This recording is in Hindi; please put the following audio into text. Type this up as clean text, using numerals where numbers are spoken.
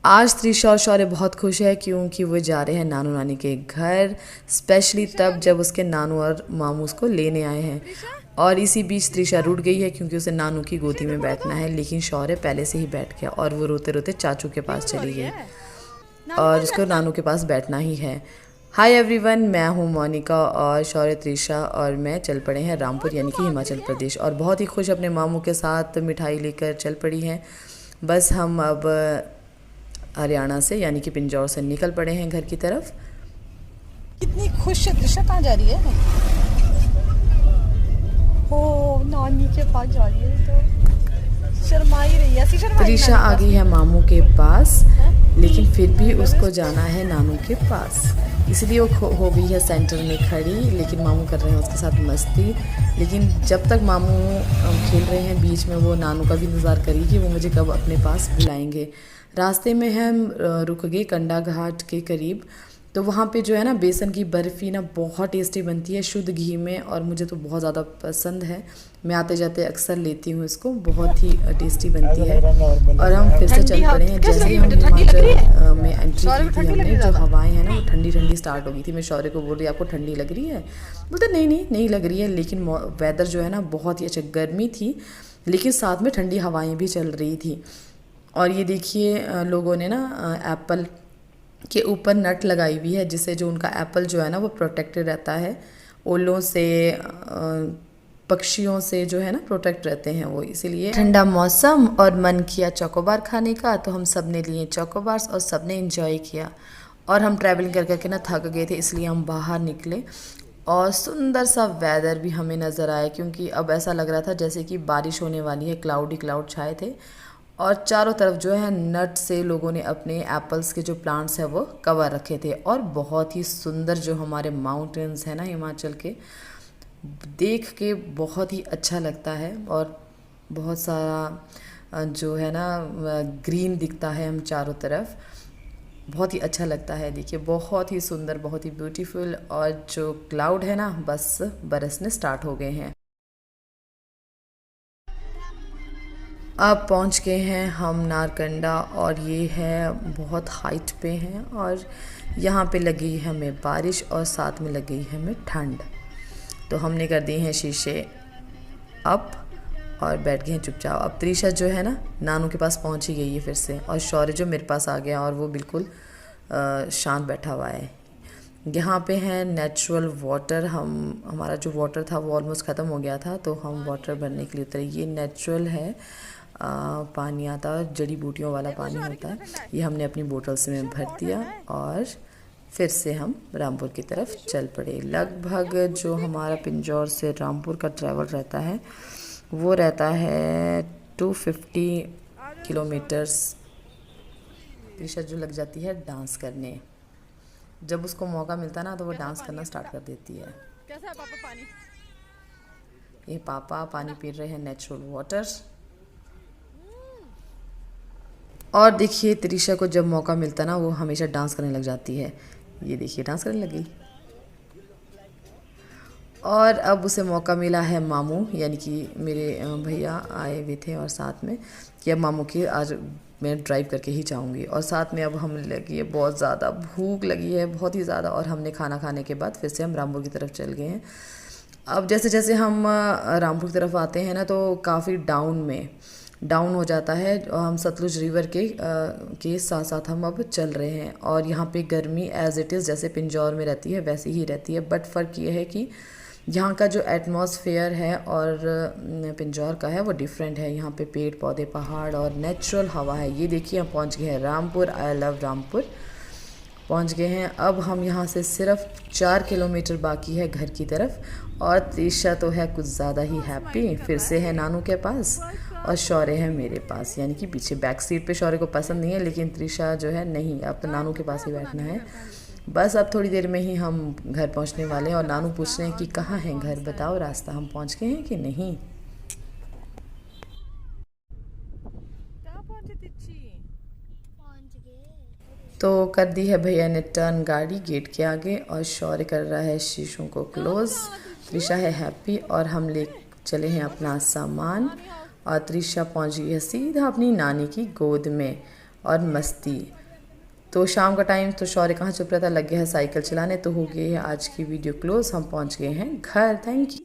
आज त्रिशा और शौर्य बहुत खुश है क्योंकि वो जा रहे हैं नानू नानी के घर, स्पेशली तब जब उसके नानू और मामू उसको लेने आए हैं। और इसी बीच त्रिशा रूठ गई है क्योंकि उसे नानू की गोदी में बैठना है, लेकिन शौर्य पहले से ही बैठ गया और वो रोते रोते चाचू के पास चली गई और उसको नानू के पास बैठना ही है। हाय एवरीवन, मैं हूँ मोनिका और शौर्य, त्रिशा और मैं चल पड़े हैं रामपुर यानी कि हिमाचल प्रदेश, और बहुत ही खुश अपने मामू के साथ मिठाई लेकर चल पड़ी हैं। बस हम अब हरियाणा से यानी कि पिंजौर से निकल पड़े हैं घर की तरफ। कितनी खुश है त्रिशा, कहाँ जा रही है? ओ नानी के पास जा रही है, तो शर्मा ही रही है। त्रिशा आ गई है मामू के पास, लेकिन फिर भी उसको जाना है नानू के पास, इसलिए वो हो गई है सेंटर में खड़ी। लेकिन मामू कर रहे हैं उसके साथ मस्ती। लेकिन जब तक मामू खेल रहे हैं बीच में वो नानू का भी इंतज़ार करी कि वो मुझे कब अपने पास बुलाएंगे। रास्ते में हम रुक गए कंडा घाट के करीब, तो वहाँ पे जो है ना बेसन की बर्फ़ी ना बहुत टेस्टी बनती है शुद्ध घी में, और मुझे तो बहुत ज़्यादा पसंद है। मैं आते जाते अक्सर लेती हूँ इसको, बहुत ही टेस्टी बनती है। और हम फिर से चल पड़े हैं। जैसे ही हम हिमाचल में एंट्री की थी हमने, जो हवाएं हैं ना वो ठंडी ठंडी स्टार्ट हो गई थी। मैं शौर्य को बोल रही आपको ठंडी लग रही है? बोलते नहीं नहीं नहीं लग रही है, लेकिन वेदर जो है ना बहुत ही अच्छा, गर्मी थी लेकिन साथ में ठंडी हवाएँ भी चल रही थी। और ये देखिए लोगों ने ना एप्पल के ऊपर नट लगाई हुई है, जिससे जो उनका एप्पल जो है ना वो प्रोटेक्टेड रहता है ओलों से, पक्षियों से जो है ना प्रोटेक्ट रहते हैं वो, इसीलिए। ठंडा मौसम और मन किया चोकोबार खाने का, तो हम सब ने लिए चोकोबार्स और सब ने इंजॉय किया। और हम ट्रैवलिंग कर करके ना थक गए थे, इसलिए हम बाहर निकले और सुंदर सा वेदर भी हमें नज़र आया, क्योंकि अब ऐसा लग रहा था जैसे कि बारिश होने वाली है। क्लाउड ही क्लाउड छाए थे और चारों तरफ जो है नट से लोगों ने अपने एप्पल्स के जो प्लांट्स हैं वो कवर रखे थे। और बहुत ही सुंदर जो हमारे माउंटेन्स हैं ना हिमाचल के, देख के बहुत ही अच्छा लगता है। और बहुत सारा जो है ना ग्रीन दिखता है हम चारों तरफ, बहुत ही अच्छा लगता है। देखिए बहुत ही सुंदर, बहुत ही ब्यूटीफुल। और जो क्लाउड है ना बस बरसने स्टार्ट हो गए हैं। अब पहुंच गए हैं हम नारकंडा, और ये है बहुत हाइट पे हैं, और यहाँ पे लगी है हमें बारिश और साथ में लगी है हमें ठंड। तो हमने कर दिए हैं शीशे अप और बैठ गए हैं चुपचाप। अब त्रिशा जो है ना नानू के पास पहुँच ही गई है फिर से, और शौर्य जो मेरे पास आ गया और वो बिल्कुल शांत बैठा हुआ है। यहाँ पे है नेचुरल वाटर। हमारा जो वाटर था वो ऑलमोस्ट ख़त्म हो गया था, तो हम वाटर भरने के लिए उतरे। ये नेचुरल है पानी आता है, जड़ी बूटियों वाला पानी होता है। ये हमने अपनी बोतल्स में भर दिया और फिर से हम रामपुर की तरफ चल पड़े। लगभग जो हमारा पिंजौर से रामपुर का ट्रैवल रहता है वो रहता है 250 किलोमीटर्स। त्रिशा जो लग जाती है डांस करने, जब उसको मौका मिलता है ना तो वो डांस करना स्टार्ट कर देती है। कैसा है पापा पानी? ये पापा पानी पी रहे हैं नेचुरल वाटर। और देखिए त्रिशा को जब मौका मिलता ना वो हमेशा डांस करने लग जाती है। ये देखिए डांस करने लगी। और अब उसे मौका मिला है मामू यानी कि मेरे भैया आए हुए थे और साथ में कि अब मामू की आज मैं ड्राइव करके ही जाऊंगी। और साथ में अब हम लगी है, बहुत ज़्यादा भूख लगी है, बहुत ही ज़्यादा। और हमने खाना खाने के बाद फिर से हम रामपुर की तरफ चल गए हैं। अब जैसे जैसे हम रामपुर की तरफ आते हैं ना तो काफ़ी डाउन हो जाता है। हम सतलुज रिवर के साथ साथ हम अब चल रहे हैं। और यहाँ पे गर्मी एज़ इट इज़ जैसे पिंजौर में रहती है वैसी ही रहती है, बट फ़र्क ये है कि यहाँ का जो एटमॉस्फेयर है और पिंजौर का है वो डिफरेंट है। यहाँ पे पेड़ पौधे, पहाड़ और नेचुरल हवा है। ये देखिए हम पहुँच गए हैं रामपुर। आई लव रामपुर पहुँच गए हैं। अब हम यहाँ से सिर्फ 4 किलोमीटर बाकी है घर की तरफ। और त्रिशा तो है कुछ ज़्यादा ही हैप्पी, फिर से है नानू के पास और शौर्य है मेरे पास, यानी कि पीछे बैक सीट पे। शौर्य को पसंद नहीं है, लेकिन त्रिशा जो है नहीं, अब तो नानू के पास ही बैठना है। बस अब थोड़ी देर में ही हम घर पहुंचने वाले हैं। और नानू पूछ रहे हैं कि कहाँ है घर, बताओ रास्ता, हम पहुंच गए हैं कि नहीं। तो कर दी है भैया ने टर्न गाड़ी गेट के आगे, और शौर्य कर रहा है शीशों को क्लोज। त्रिशा है हैप्पी और हम ले चले हैं अपना सामान। और त्रिशा पहुंच गई है सीधा अपनी नानी की गोद में। और मस्ती। तो शाम का टाइम, तो शौर्य कहाँ चुप रहा था, लग गया है साइकिल चलाने। तो हो गई है आज की वीडियो क्लोज, हम पहुँच गए हैं घर। Thank you.